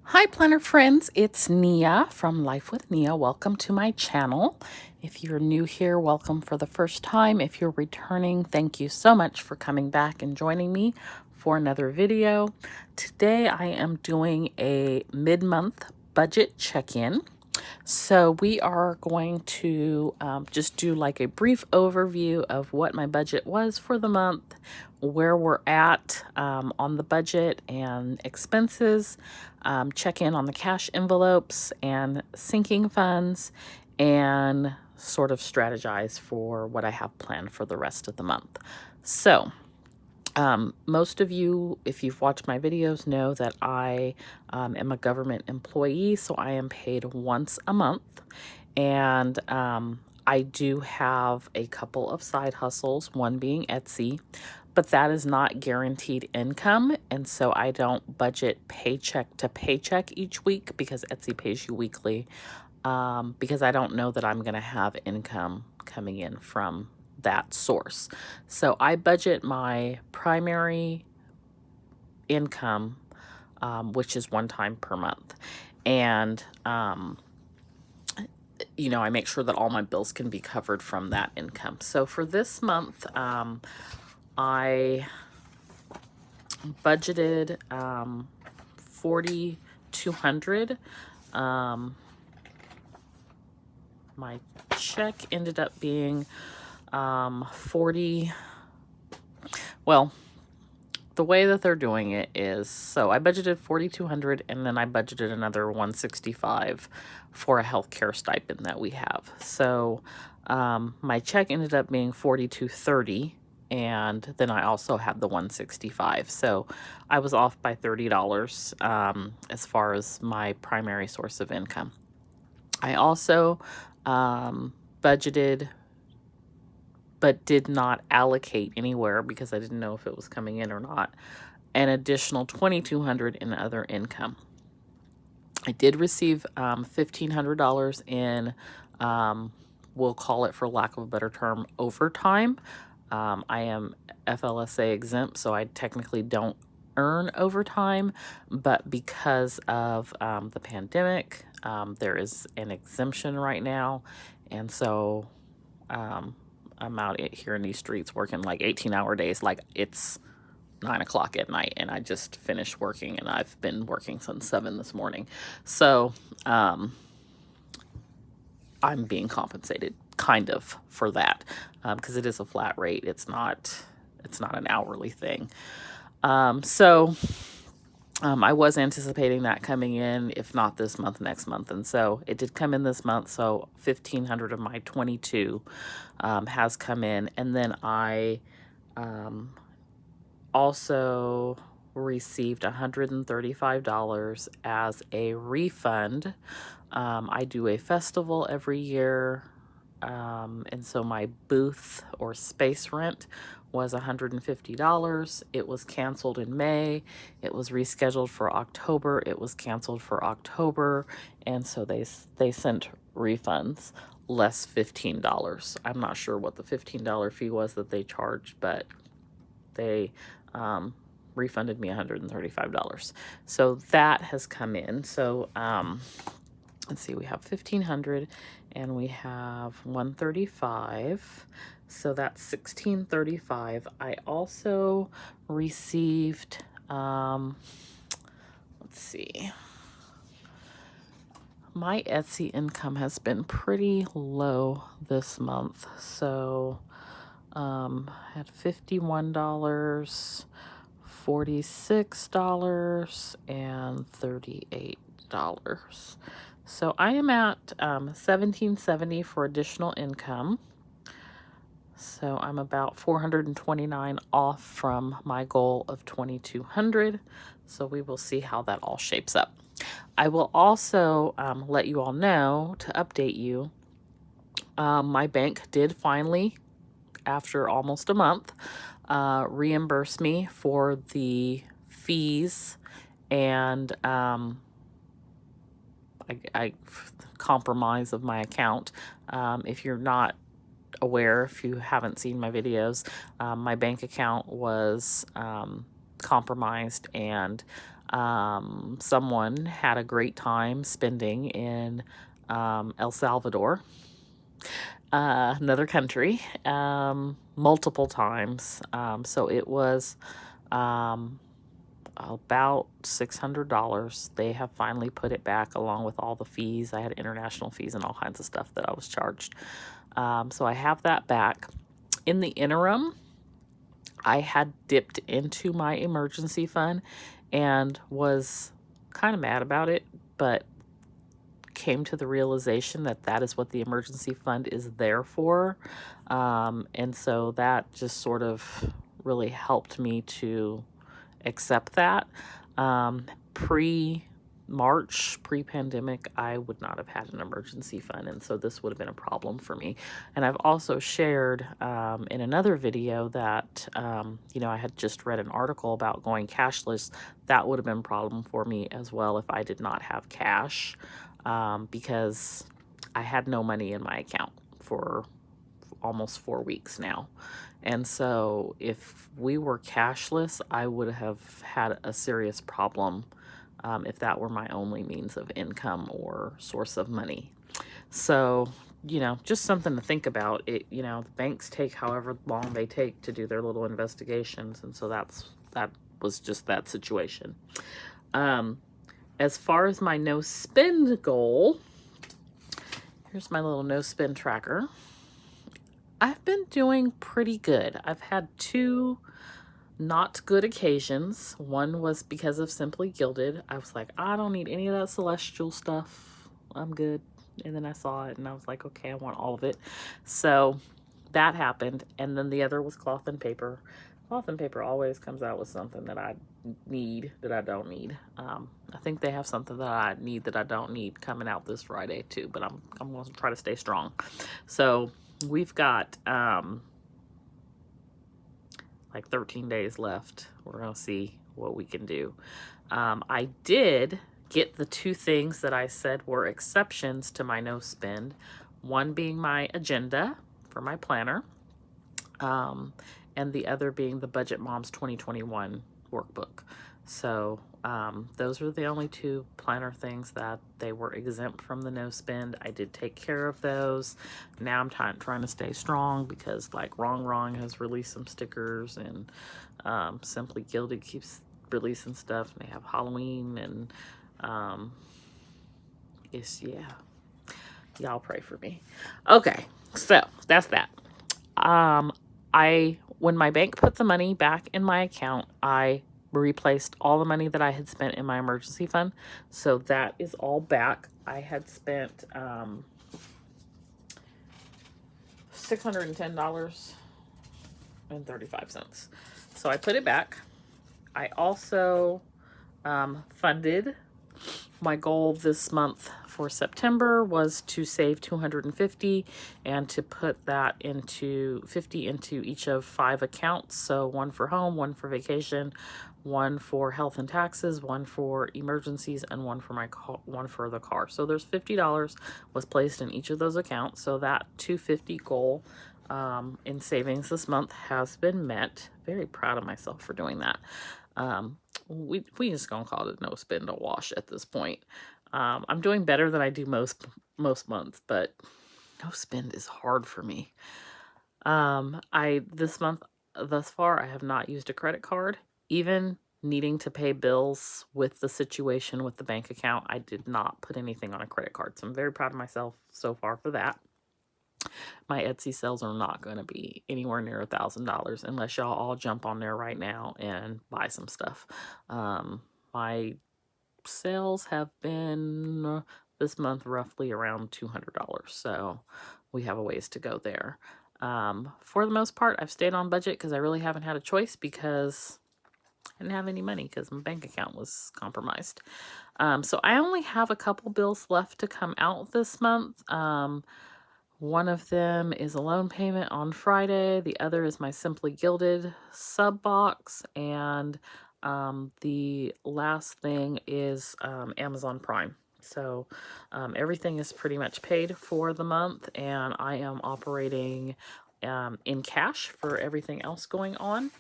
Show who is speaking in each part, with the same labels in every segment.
Speaker 1: Hi planner friends, it's Nia from Life with Nia. Welcome to my channel. If you're new here, welcome for the first time. If you're returning, thank you so much for coming back and joining me for another video. Today I am doing a mid-month budget check-in. So we are going to just do like a brief overview of what my budget was for the month, where we're at on the budget and expenses, check in on the cash envelopes and sinking funds, and sort of strategize for what I have planned for the rest of the month. So most of you, if you've watched my videos, know that I am a government employee, so I am paid once a month. And I do have a couple of side hustles, one being Etsy, but that is not guaranteed income. And so I don't budget paycheck to paycheck each week because Etsy pays you weekly, because I don't know that I'm going to have income coming in from that source. So I budget my primary income, which is one time per month. And, you know, I make sure that all my bills can be covered from that income. So for this month, I budgeted $4,200. My check ended up being 40. Well, the way that they're doing it is, so I budgeted $4,200 and then I budgeted another $165 for a healthcare stipend that we have. So my check ended up being $4,230, and then I also had the $165. So I was off by $30 as far as my primary source of income. I also budgeted but did not allocate anywhere because I didn't know if it was coming in or not, an additional $2,200 in other income. I did receive $1,500 in, we'll call it, for lack of a better term, overtime. I am FLSA exempt, so I technically don't earn overtime, but because of the pandemic, there is an exemption right now, and so I'm out here in these streets working like 18-hour days. Like, it's 9 o'clock at night and I just finished working, and I've been working since 7 this morning. So I'm being compensated kind of for that, because it is a flat rate. It's not an hourly thing. I was anticipating that coming in, if not this month, next month. And so it did come in this month. So 1,500 of my 22 has come in. And then I also received $135 as a refund. I do a festival every year. And so my booth or space rent was $150. It was canceled in May. It was rescheduled for October. It was canceled for October. And so they sent refunds less $15. I'm not sure what the $15 fee was that they charged, but they refunded me $135. So that has come in. So let's see, we have 1,500 and we have 135. So that's 1,635. I also received, let's see, my Etsy income has been pretty low this month. So I had $51, $46, and $38. So I am at $1,770 for additional income. So I'm about $429 off from my goal of $2,200. So we will see how that all shapes up. I will also let you all know, to update you, my bank did finally, after almost a month, reimburse me for the fees and I compromise of my account. If you're not aware, if you haven't seen my videos, my bank account was compromised, and Someone had a great time spending in El Salvador, another country, multiple times. So it was about $600. They have finally put it back along with all the fees. I had international fees and all kinds of stuff that I was charged. So I have that back. In the interim, I had dipped into my emergency fund and was kind of mad about it, but came to the realization that that is what the emergency fund is there for. And so that just sort of really helped me to accept that. Pre-March, pre-pandemic, I would not have had an emergency fund, and so this would have been a problem for me. And I've also shared in another video that, I had just read an article about going cashless. That would have been a problem for me as well if I did not have cash, because I had no money in my account for almost 4 weeks now. And so if we were cashless, I would have had a serious problem if that were my only means of income or source of money. So, just something to think about. The banks take however long they take to do their little investigations. And so that was just that situation. As far as my no spend goal, here's my little no spend tracker. I've been doing pretty good. I've had 2 not good occasions. One was because of Simply Gilded. I was like, I don't need any of that celestial stuff. I'm good. And then I saw it and I was like, okay, I want all of it. So that happened. And then the other was Cloth and Paper. Cloth and Paper always comes out with something that I need that I don't need. I think they have something that I need that I don't need coming out this Friday too, but I'm going to try to stay strong. So we've got like 13 days left. We're going to see what we can do. I did get the 2 things that I said were exceptions to my no spend. One being my agenda for my planner, and the other being the Budget Moms 2021 workbook. So those were the only 2 planner things that they were exempt from the no spend. I did take care of those. Now I'm trying to stay strong because like Wrong has released some stickers, and Simply Gilded keeps releasing stuff, and they have Halloween, and y'all pray for me. Okay, so that's that. When my bank put the money back in my account, I replaced all the money that I had spent in my emergency fund. So that is all back. I had spent $610.35. So I put it back. I also funded my goal this month for September was to save $250 and to put that into $50 into each of 5 accounts. So one for home, one for vacation, one for health and taxes, one for emergencies, and one for one for the car. So there's $50 was placed in each of those accounts. So that $250 goal in savings this month has been met. Very proud of myself for doing that. We just gonna call it no spend a wash at this point. I'm doing better than I do most months, but no spend is hard for me. This month thus far, I have not used a credit card. Even needing to pay bills with the situation with the bank account, I did not put anything on a credit card. So I'm very proud of myself so far for that. My Etsy sales are not going to be anywhere near $1,000 unless y'all all jump on there right now and buy some stuff. My sales have been this month roughly around $200, so we have a ways to go there. For the most part, I've stayed on budget because I really haven't had a choice because I didn't have any money because my bank account was compromised. So I only have a couple bills left to come out this month. One of them is a loan payment on Friday. The other is my Simply Gilded sub box. And the last thing is Amazon Prime. So everything is pretty much paid for the month, and I am operating in cash for everything else going on.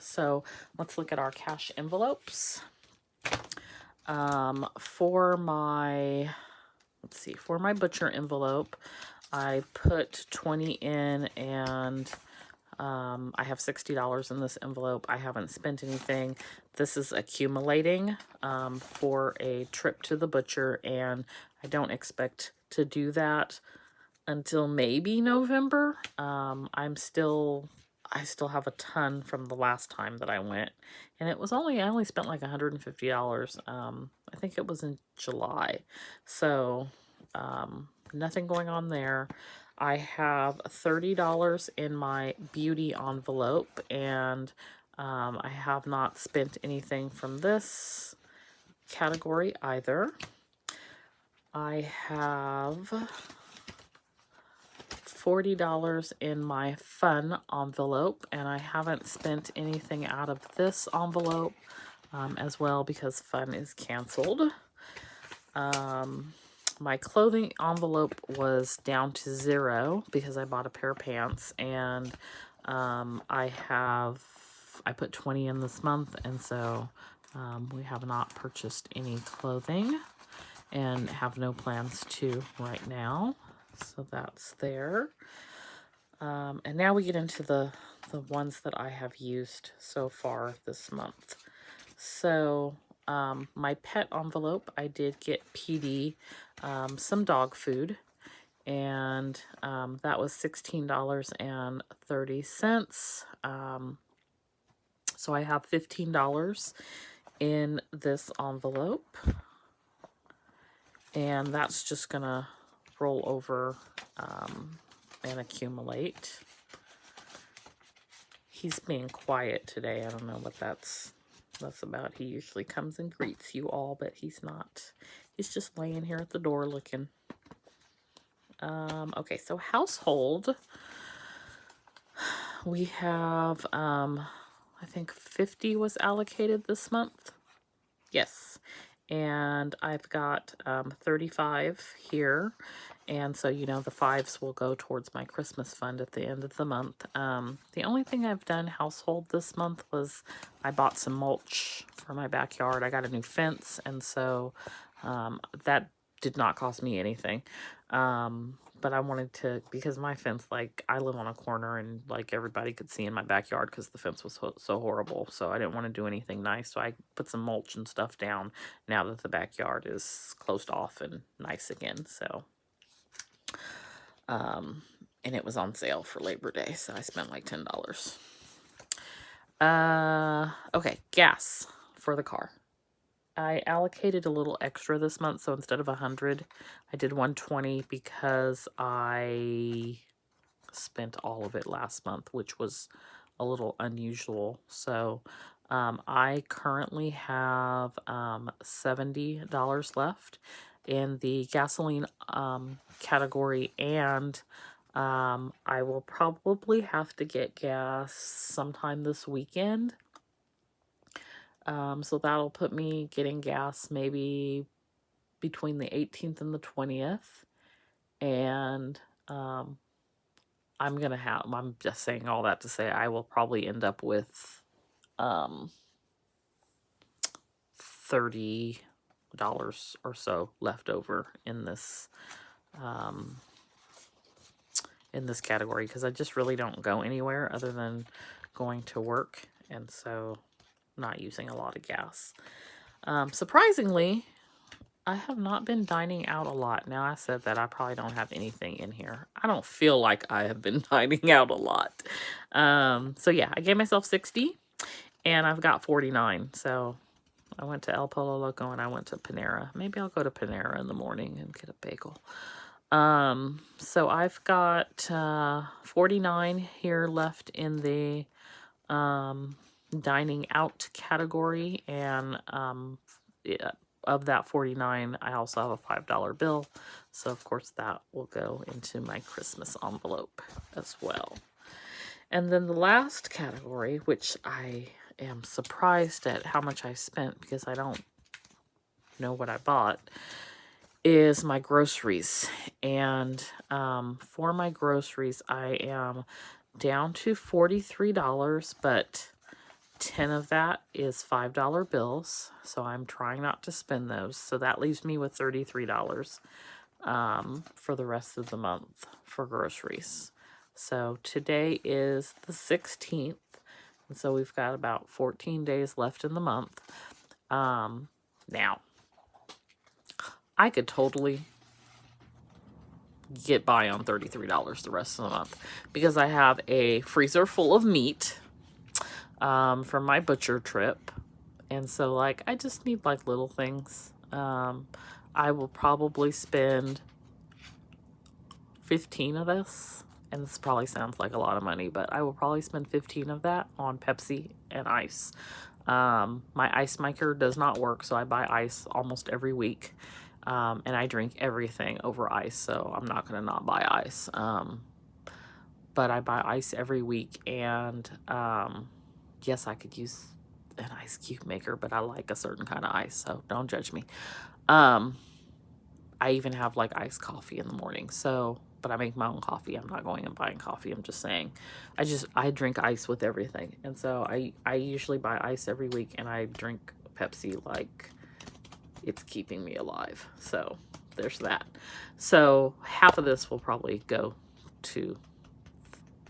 Speaker 1: So let's look at our cash envelopes. For my, let's see, for my butcher envelope, I put 20 in, and I have $60 in this envelope. I haven't spent anything. This is accumulating for a trip to the butcher, and I don't expect to do that until maybe November. I still have a ton from the last time that I went, and I only spent like $150. I think it was in July, so nothing going on there. I have $30 in my beauty envelope, and I have not spent anything from this category either. I have $40 in my fun envelope, and I haven't spent anything out of this envelope as well because fun is canceled. My clothing envelope was down to 0 because I bought a pair of pants, and I put 20 in this month, and so we have not purchased any clothing and have no plans to right now. So that's there. And now we get into the ones that I have used so far this month. So my pet envelope, I did get PD some dog food, and that was $16.30. So I have $15 in this envelope, and that's just gonna roll over and accumulate. He's being quiet today. I don't know what that's about. He usually comes and greets you all, but he's not. He's just laying here at the door looking. Okay, so household. We have, I think 50 was allocated this month. Yes. And I've got 35 here. And so, you know, the 5s will go towards my Christmas fund at the end of the month. The only thing I've done household this month was I bought some mulch for my backyard. I got a new fence, and so that did not cost me anything. But I wanted to, because my fence, like, I live on a corner, and like everybody could see in my backyard because the fence was so horrible. So I didn't want to do anything nice. So I put some mulch and stuff down now that the backyard is closed off and nice again. So, and it was on sale for Labor Day. So I spent like $10. Okay, gas for the car. I allocated a little extra this month, so instead of 100, I did 120 because I spent all of it last month, which was a little unusual. So I currently have $70 left in the gasoline category, and I will probably have to get gas sometime this weekend. So that'll put me getting gas maybe between the 18th and the 20th. And I'm just saying all that to say I will probably end up with $30 or so left over in this category, because I just really don't go anywhere other than going to work, and so not using a lot of gas. Surprisingly, I have not been dining out a lot. Now, I said that I probably don't have anything in here. I don't feel like I have been dining out a lot. So yeah, I gave myself 60, and I've got 49. So I went to El Pollo Loco, and I went to Panera. Maybe I'll go to Panera in the morning and get a bagel. So I've got 49 here left in the dining out category, and of that 49, I also have a $5 bill, so of course that will go into my Christmas envelope as well. And then the last category, which I am surprised at how much I spent because I don't know what I bought, is my groceries. And for my groceries, I am down to $43, but 10 of that is $5 bills, so I'm trying not to spend those. So that leaves me with $33 for the rest of the month for groceries. So today is the 16th, and so we've got about 14 days left in the month. Now, I could totally get by on $33 the rest of the month because I have a freezer full of meat from my butcher trip. And so, like, I just need, like, little things. I will probably spend 15 of this, and this probably sounds like a lot of money, but I will probably spend 15 of that on Pepsi and ice. My ice maker does not work, so I buy ice almost every week. And I drink everything over ice, so I'm not going to not buy ice. But I buy ice every week, and yes, I could use an ice cube maker, but I like a certain kind of ice, so don't judge me. I even have like iced coffee in the morning, so, but I make my own coffee. I'm not going and buying coffee. I'm just saying, I drink ice with everything. And so I usually buy ice every week, and I drink Pepsi like it's keeping me alive. So there's that. So half of this will probably go to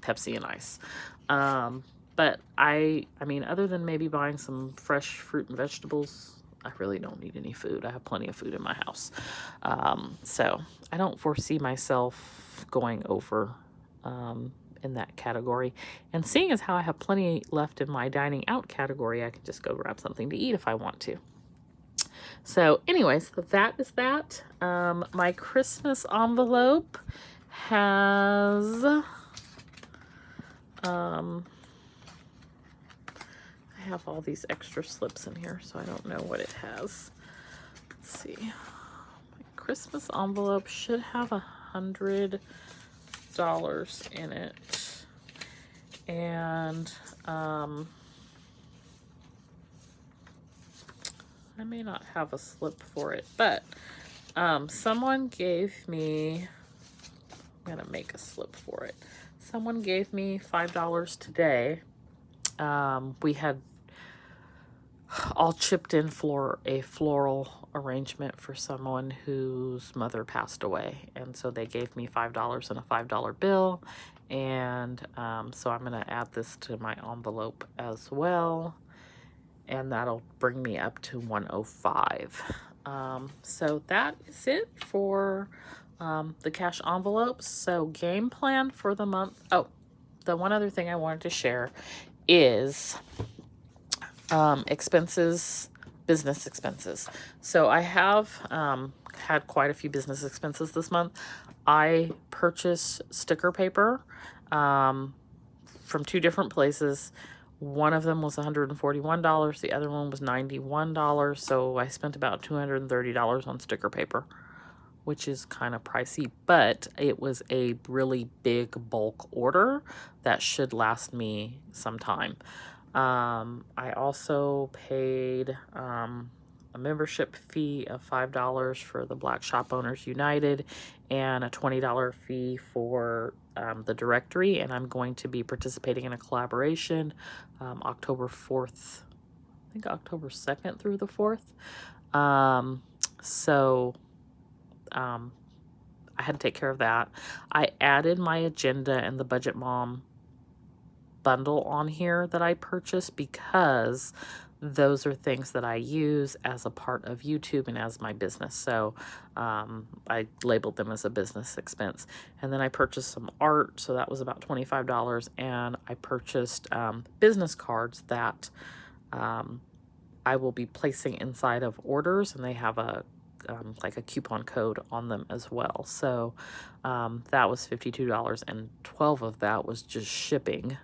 Speaker 1: Pepsi and ice. But I mean, other than maybe buying some fresh fruit and vegetables, I really don't need any food. I have plenty of food in my house. So I don't foresee myself going over in that category. And seeing as how I have plenty left in my dining out category, I can just go grab something to eat if I want to. So anyways, that is that. My Christmas envelope has... I have all these extra slips in here, so I don't know what it has. Let's see. My Christmas envelope should have $100 in it. And I may not have a slip for it, but someone gave me, I'm gonna make a slip for it. Someone gave me $5 today. We had all chipped in for a floral arrangement for someone whose mother passed away. And so they gave me $5 and a $5 bill. And so I'm going to add this to my envelope as well. And that'll bring me up to $105. So that is it for the cash envelopes. So game plan for the month. Oh, the one other thing I wanted to share is expenses, business expenses. So I have had quite a few business expenses this month. I purchased sticker paper from 2 different places. One of them was $141. The other one was $91. So I spent about $230 on sticker paper, which is kind of pricey, but it was a really big bulk order that should last me some time. I also paid a membership fee of $5 for the Black Shop Owners United and a $20 fee for the directory, and I'm going to be participating in a collaboration October 4th, I think October 2nd through the 4th. I had to take care of that. I added my agenda and the Budget Mom bundle on here that I purchased because those are things that I use as a part of YouTube and as my business. So I labeled them as a business expense. And then I purchased some art, so that was about $25. And I purchased business cards that I will be placing inside of orders, and they have a like a coupon code on them as well. So that was $52, and 12 of that was just shipping.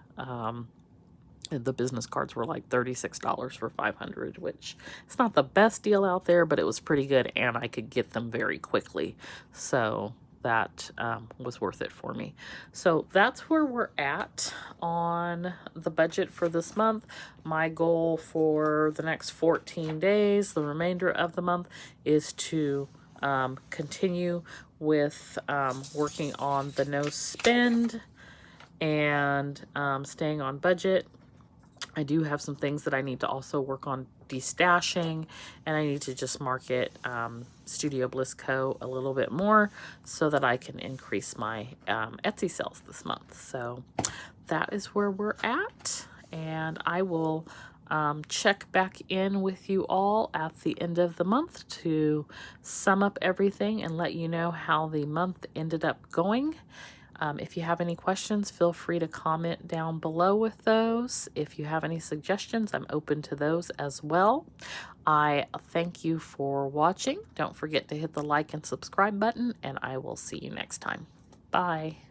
Speaker 1: The business cards were like $36 for 500, which it's not the best deal out there, but it was pretty good, and I could get them very quickly. So that was worth it for me. So that's where we're at on the budget for this month. My goal for the next 14 days, the remainder of the month, is to continue with working on the no spend and staying on budget. I do have some things that I need to also work on destashing, and I need to just market Studio Bliss Co. a little bit more so that I can increase my Etsy sales this month. So that is where we're at, and I will check back in with you all at the end of the month to sum up everything and let you know how the month ended up going. If you have any questions, feel free to comment down below with those. If you have any suggestions, I'm open to those as well. I thank you for watching. Don't forget to hit the like and subscribe button, and I will see you next time. Bye.